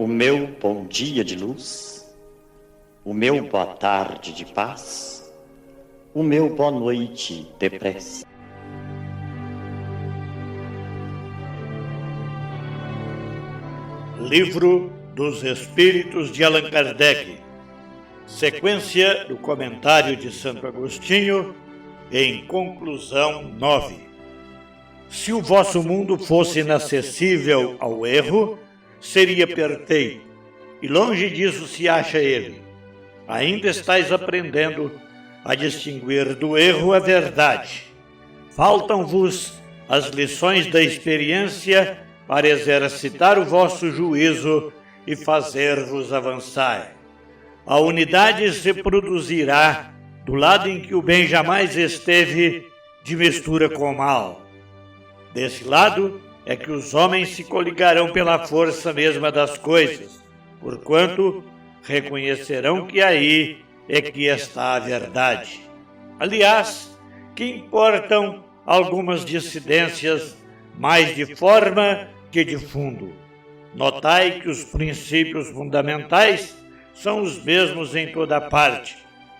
o meu bom dia de luz, o meu boa tarde de paz, o meu boa noite de prece. Livro dos Espíritos de Allan Kardec, sequência do comentário de Santo Agostinho, em conclusão 9. Se o vosso mundo fosse inacessível ao erro, seria perfeito, e longe disso se acha ele. Ainda estáis aprendendo a distinguir do erro a verdade. Faltam-vos as lições da experiência para exercitar o vosso juízo e fazer-vos avançar. A unidade se produzirá do lado em que o bem jamais esteve de mistura com o mal. Desse lado é que os homens se coligarão pela força mesma das coisas, porquanto reconhecerão que aí é que está a verdade. Aliás, que importam algumas dissidências mais de forma que de fundo. Notai que os princípios fundamentais são os mesmos em toda parte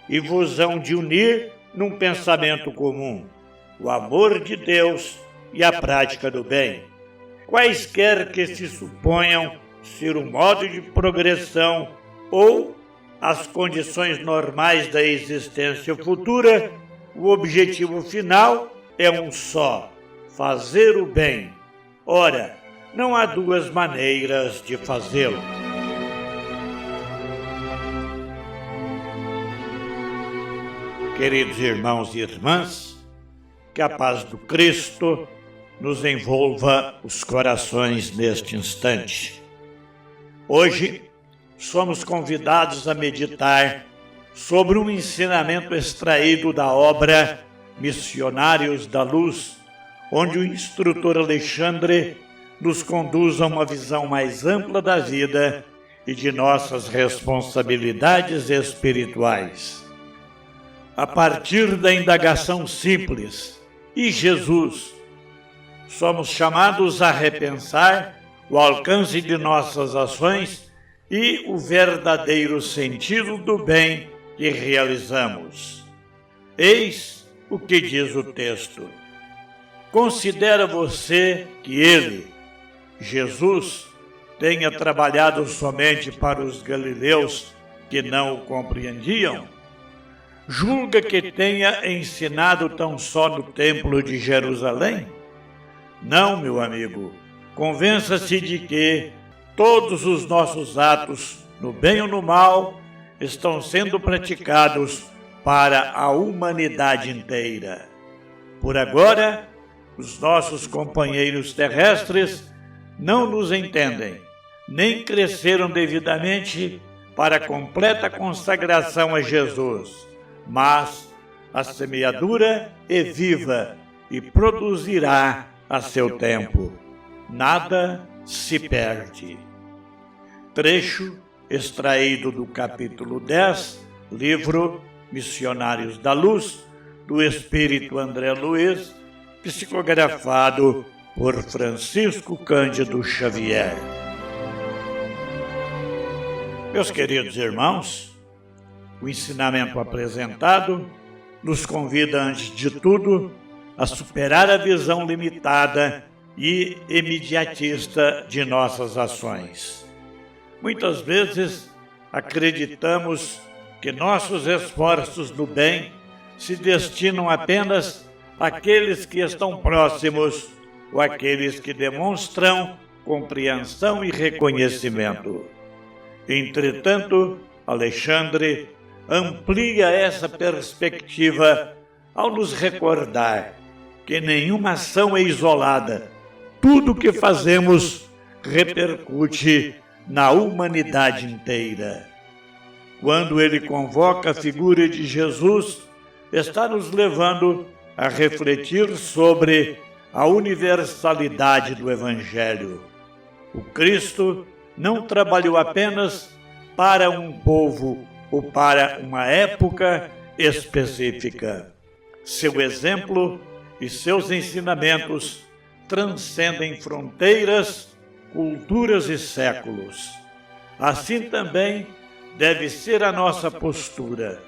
e vos hão de unir num pensamento comum, o amor de Deus e a prática do bem. Quaisquer que se suponham ser o modo de progressão ou as condições normais da existência futura, o objetivo final é um só: fazer o bem. Ora, não há duas maneiras de fazê-lo. Queridos irmãos e irmãs, que a paz do Cristo nos envolva os corações neste instante. Hoje, somos convidados a meditar sobre um ensinamento extraído da obra Missionários da Luz, onde o instrutor Alexandre nos conduz a uma visão mais ampla da vida e de nossas responsabilidades espirituais. A partir da indagação simples, e Jesus? Somos chamados a repensar o alcance de nossas ações e o verdadeiro sentido do bem que realizamos. Eis o que diz o texto. Considera você que ele, Jesus, tenha trabalhado somente para os galileus que não o compreendiam? Julga que tenha ensinado tão só no templo de Jerusalém? Não, meu amigo. Convença-se de que todos os nossos atos, no bem ou no mal, estão sendo praticados para a humanidade inteira. Por agora, os nossos companheiros terrestres não nos entendem, nem cresceram devidamente para a completa consagração a Jesus. Mas a semeadura é viva e produzirá a seu tempo. Nada se perde. Trecho extraído do capítulo 10, livro Missionários da Luz, do Espírito André Luiz, psicografado por Francisco Cândido Xavier. Meus queridos irmãos, o ensinamento apresentado nos convida, antes de tudo, a superar a visão limitada e imediatista de nossas ações. Muitas vezes acreditamos que nossos esforços no bem se destinam apenas àqueles que estão próximos ou àqueles que demonstram compreensão e reconhecimento. Entretanto, Alexandre amplia essa perspectiva ao nos recordar que nenhuma ação é isolada. Tudo o que fazemos repercute na humanidade inteira. Quando ele convoca a figura de Jesus, está nos levando a refletir sobre a universalidade do Evangelho. O Cristo não trabalhou apenas para um povo ou para uma época específica. Seu exemplo e seus ensinamentos transcendem fronteiras, culturas e séculos. Assim também deve ser a nossa postura,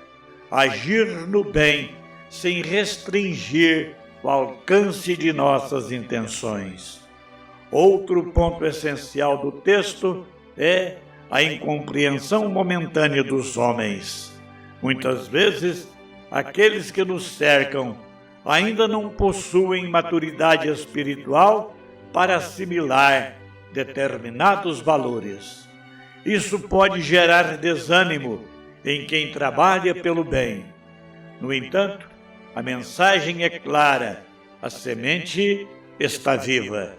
agir no bem sem restringir o alcance de nossas intenções. Outro ponto essencial do texto é a incompreensão momentânea dos homens. Muitas vezes, aqueles que nos cercam ainda não possuem maturidade espiritual para assimilar determinados valores. Isso pode gerar desânimo em quem trabalha pelo bem. No entanto, a mensagem é clara: a semente está viva.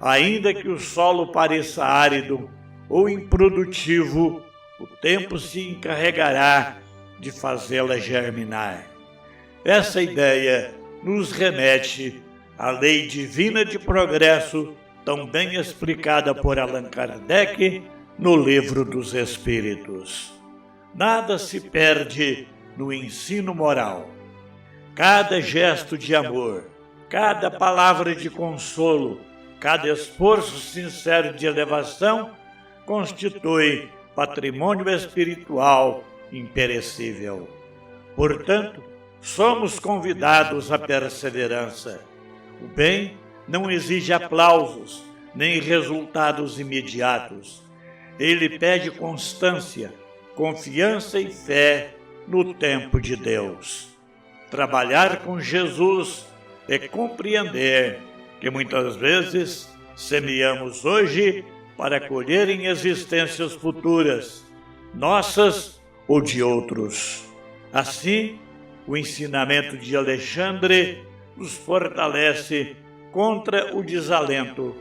Ainda que o solo pareça árido ou improdutivo, o tempo se encarregará de fazê-la germinar. Essa ideia nos remete à lei divina de progresso, tão bem explicada por Allan Kardec no Livro dos Espíritos. Nada se perde no ensino moral. Cada gesto de amor, cada palavra de consolo, cada esforço sincero de elevação constitui patrimônio espiritual imperecível. Portanto, somos convidados à perseverança. O bem não exige aplausos nem resultados imediatos. Ele pede constância, confiança e fé no tempo de Deus. Trabalhar com Jesus é compreender que muitas vezes semeamos hoje para colher em existências futuras, nossas ou de outros. Assim, o ensinamento de Alexandre nos fortalece contra o desalento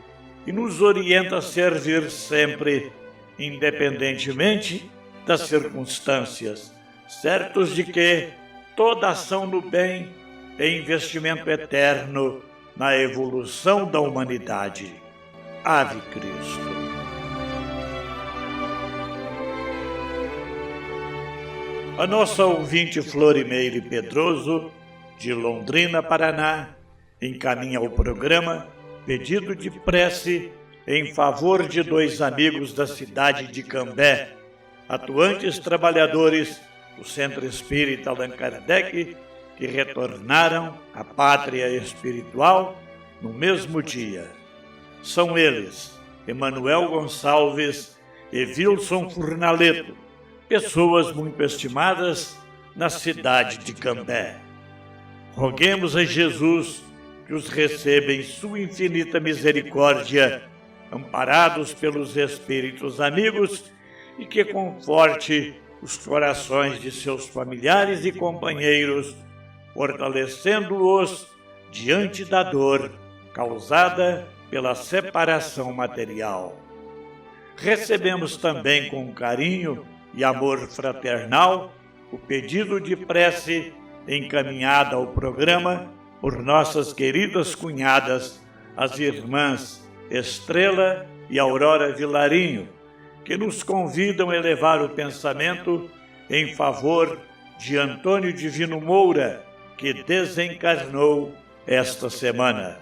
e nos orienta a servir sempre, independentemente das circunstâncias, certos de que toda ação no bem é investimento eterno na evolução da humanidade. Ave Cristo. A nossa ouvinte Florimeire Pedroso, de Londrina, Paraná, encaminha ao programa pedido de prece em favor de 2 amigos da cidade de Cambé, atuantes trabalhadores do Centro Espírita Allan Kardec, que retornaram à pátria espiritual no mesmo dia. São eles Emanuel Gonçalves e Wilson Furnaleto, pessoas muito estimadas na cidade de Cambé. Roguemos a Jesus que os receba em sua infinita misericórdia, amparados pelos Espíritos amigos, e que conforte os corações de seus familiares e companheiros, fortalecendo-os diante da dor causada pela separação material. Recebemos também com carinho e amor fraternal o pedido de prece encaminhado ao programa por nossas queridas cunhadas, as irmãs Estrela e Aurora Vilarinho, que nos convidam a elevar o pensamento em favor de Antônio Divino Moura, que desencarnou esta semana.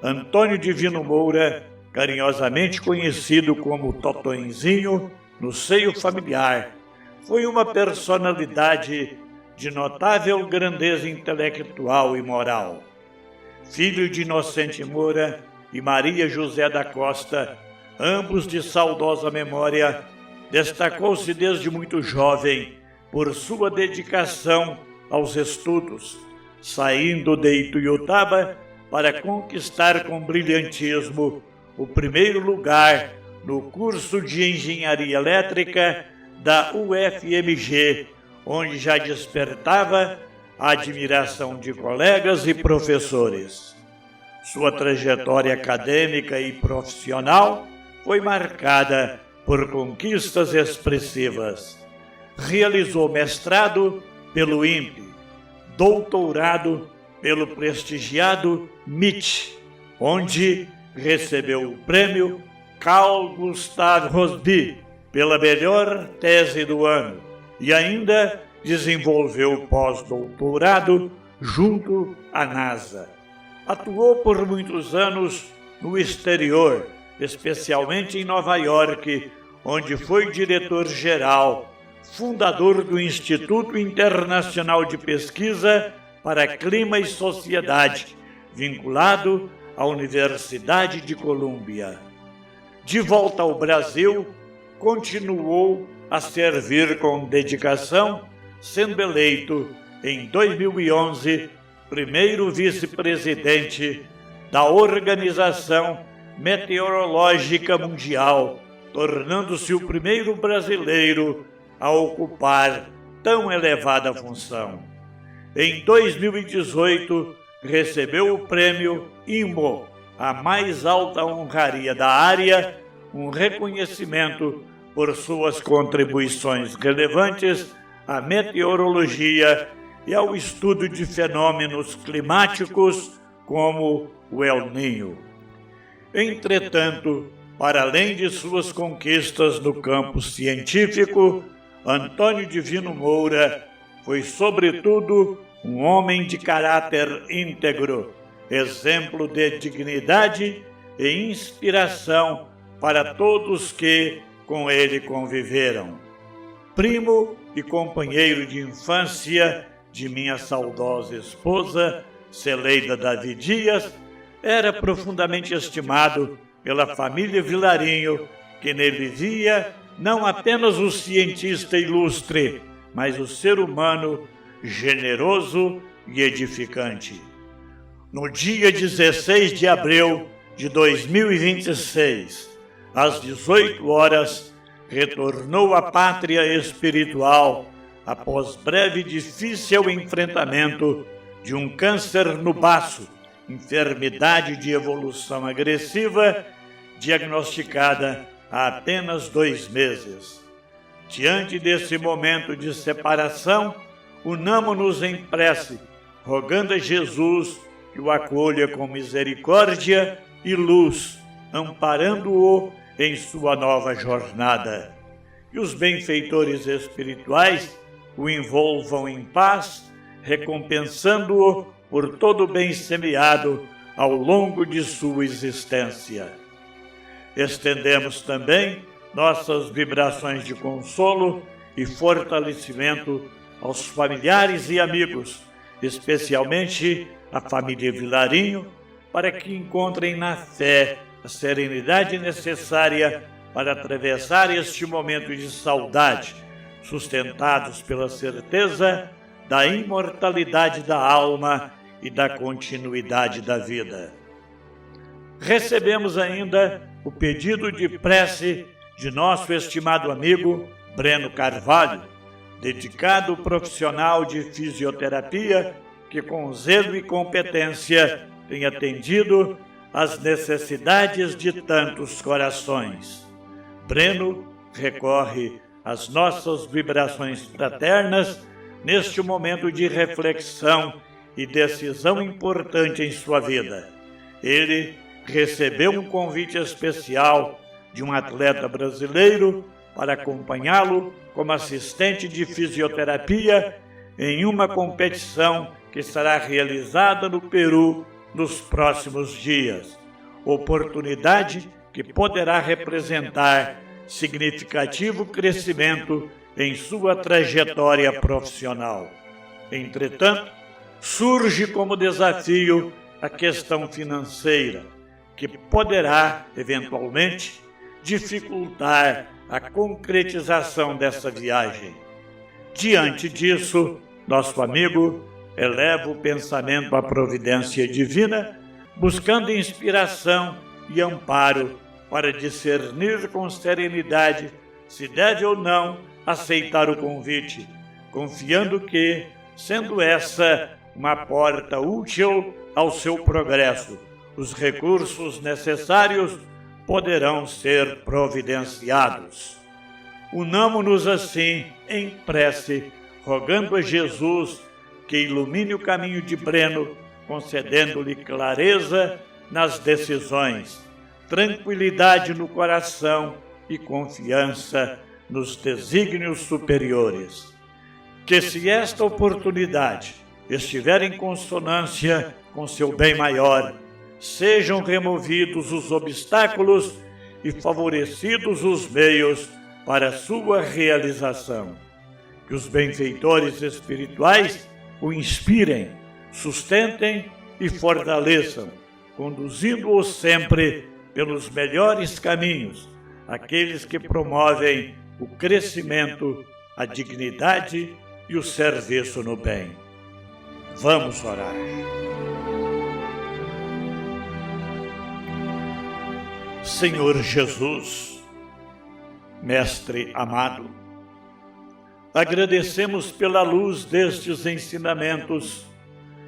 Antônio Divino Moura, carinhosamente conhecido como Totonzinho no seio familiar, foi uma personalidade de notável grandeza intelectual e moral. Filho de Inocente Moura e Maria José da Costa, ambos de saudosa memória, destacou-se desde muito jovem por sua dedicação aos estudos, saindo de Ituiutaba para conquistar com brilhantismo o primeiro lugar no curso de Engenharia Elétrica da UFMG, onde já despertava a admiração de colegas e professores. Sua trajetória acadêmica e profissional foi marcada por conquistas expressivas. Realizou mestrado pelo INPE, doutorado pelo prestigiado MIT, onde recebeu o prêmio Carl Gustav Rosby pela melhor tese do ano e ainda desenvolveu pós-doutorado junto à NASA. Atuou por muitos anos no exterior, especialmente em Nova York, onde foi diretor-geral, fundador do Instituto Internacional de Pesquisa para Clima e Sociedade, vinculado à Universidade de Colômbia. De volta ao Brasil, continuou a servir com dedicação, sendo eleito, em 2011, primeiro vice-presidente da Organização Meteorológica Mundial, tornando-se o primeiro brasileiro a ocupar tão elevada função. Em 2018, recebeu o prêmio IMO, a mais alta honraria da área, um reconhecimento por suas contribuições relevantes à meteorologia e ao estudo de fenômenos climáticos como o El Niño. Entretanto, para além de suas conquistas no campo científico, Antônio Divino Moura foi, sobretudo, um homem de caráter íntegro, exemplo de dignidade e inspiração para todos que com ele conviveram. Primo e companheiro de infância de minha saudosa esposa, Celeida Davi Dias, era profundamente estimado pela família Vilarinho, que nele via não apenas o cientista ilustre, mas o ser humano generoso e edificante. No dia 16 de abril de 2026, às 18 horas, retornou à pátria espiritual após breve e difícil enfrentamento de um câncer no baço, enfermidade de evolução agressiva, diagnosticada há apenas 2 meses. Diante desse momento de separação, unamo-nos em prece, rogando a Jesus que o acolha com misericórdia e luz, amparando-o em sua nova jornada. E os benfeitores espirituais o envolvam em paz, recompensando-o por todo o bem semeado ao longo de sua existência. Estendemos também nossas vibrações de consolo e fortalecimento aos familiares e amigos, especialmente à família Vilarinho, para que encontrem na fé a serenidade necessária para atravessar este momento de saudade, sustentados pela certeza da imortalidade da alma e da continuidade da vida. Recebemos ainda o pedido de prece de nosso estimado amigo Breno Carvalho, dedicado profissional de fisioterapia que com zelo e competência tem atendido às necessidades de tantos corações. Breno recorre às nossas vibrações fraternas neste momento de reflexão e decisão importante em sua vida. Ele recebeu um convite especial de um atleta brasileiro para acompanhá-lo como assistente de fisioterapia em uma competição que será realizada no Peru nos próximos dias. Oportunidade que poderá representar significativo crescimento em sua trajetória profissional. Entretanto, surge como desafio a questão financeira, que poderá, eventualmente, dificultar a concretização dessa viagem. Diante disso, nosso amigo eleva o pensamento à providência divina, buscando inspiração e amparo para discernir com serenidade se deve ou não aceitar o convite, confiando que, sendo essa uma porta útil ao seu progresso, os recursos necessários poderão ser providenciados. Unamo-nos assim em prece, rogando a Jesus que ilumine o caminho de Breno, concedendo-lhe clareza nas decisões, tranquilidade no coração e confiança nos desígnios superiores. Que se esta oportunidade estiver em consonância com seu bem maior, sejam removidos os obstáculos e favorecidos os meios para sua realização. Que os benfeitores espirituais o inspirem, sustentem e fortaleçam, conduzindo-o sempre pelos melhores caminhos, aqueles que promovem o crescimento, a dignidade e o serviço no bem. Vamos orar. Senhor Jesus, Mestre amado, agradecemos pela luz destes ensinamentos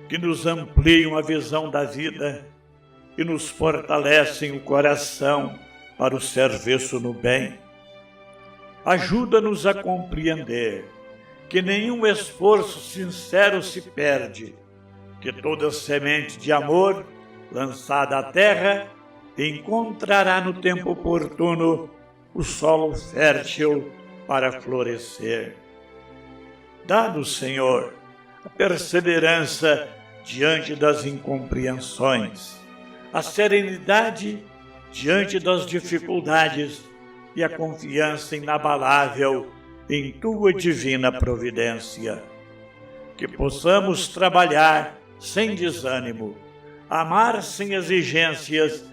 que nos ampliam a visão da vida e nos fortalecem o coração para o serviço no bem. Ajuda-nos a compreender que nenhum esforço sincero se perde, que toda semente de amor lançada à terra encontrará no tempo oportuno o solo fértil para florescer. Dá-nos, Senhor, a perseverança diante das incompreensões, a serenidade diante das dificuldades e a confiança inabalável em Tua divina providência. Que possamos trabalhar sem desânimo, amar sem exigências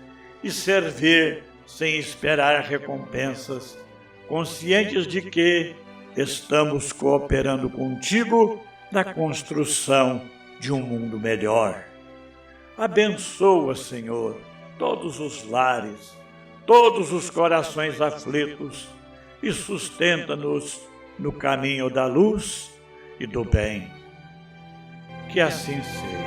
e servir sem esperar recompensas, conscientes de que estamos cooperando contigo na construção de um mundo melhor. Abençoa, Senhor, todos os lares, todos os corações aflitos e sustenta-nos no caminho da luz e do bem. Que assim seja.